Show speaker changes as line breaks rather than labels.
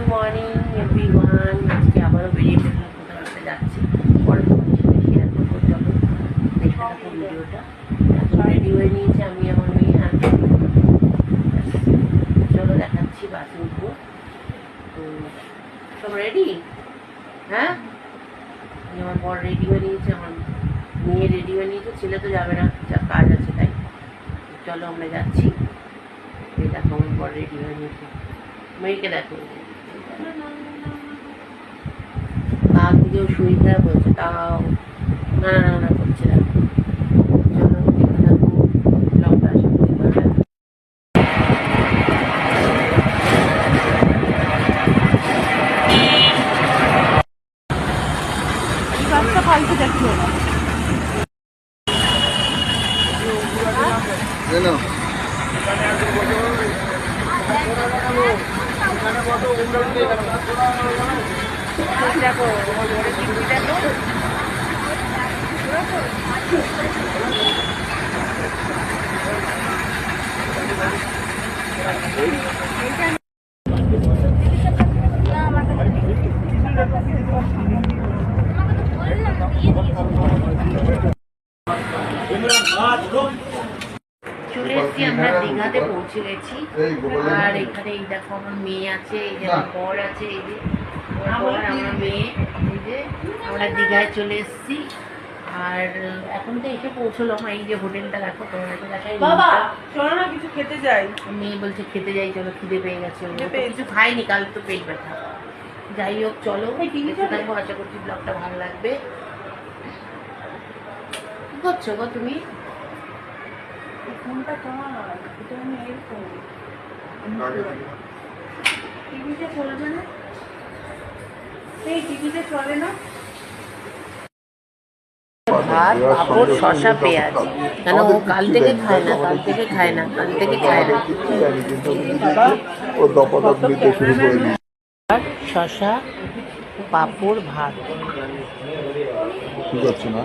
Morning everyone. আজকে আবারও বেরিয়ে পড়লাম, কোথাও একটা যাচ্ছি। পরে তোমাদের সাথে শেয়ার করবো। চলো দেখতে থাকো ভিডিওটা। এখন রেডি হয়ে নিয়েছি আমি, আমার মেয়ে আর চলো দেখাচ্ছি বাসে উঠবো। তো সব রেডি? হ্যাঁ, আমার বর রেডি হয়ে নিয়েছে, আমার মেয়ে রেডি হয়ে নিয়েছে, ছেলে তো যাবে না, যা কাজ আছে তাই। চলো আমরা যাচ্ছি। এই দেখো আমার বর রেডি হয়ে নিয়েছে, মেয়েকে দেখো কাল থেকেও শরীর খারাপ হয়েছে, তাও না না না করছে না। চলো দেখতে থাকো ব্লগটা, আশা করি ভালো লাগবে।
রাস্তা ফালতু দেখলো না। দেখো দেখো
চলে এসেছি আমরা, দীঘাতে পৌঁছে গেছি। আর এখানে এই দেখো আমার মেয়ে আছে, এই যে আমার বর আছে, এই যে আমার বর আমার মেয়ে, এই যে আমরা দীঘায় চলে এসেছি। আর এখন তো এসে পৌঁছলাম, এই যে হোটেলটা দেখো, তোমার কাছে দেখাই।
বাবা চলো না কিছু খেতে যাই।
মেয়ে বলছে খেতে যাই, চলো খিদে পেয়ে গেছে। কিছু খাইনি, কাল তো পেট ব্যথা। যাই হোক চলো দেখতে থাকবো, আশা করছি ব্লগটা ভালো লাগবে। কি করছো গো তুমি?
ফোনটা তোমার, এটা আমি এর ফোন। টিভিতে চলবে না, এই টিভিতে চলে না।
ভাত, পাঁপড়, শসা, পেঁয়াজ। কেন ও কাল থেকে খায় না, কাল থেকে খায় না, কাল থেকে খায় না। শসা, পাঁপড়, ভাত।
ঠিক আছে না?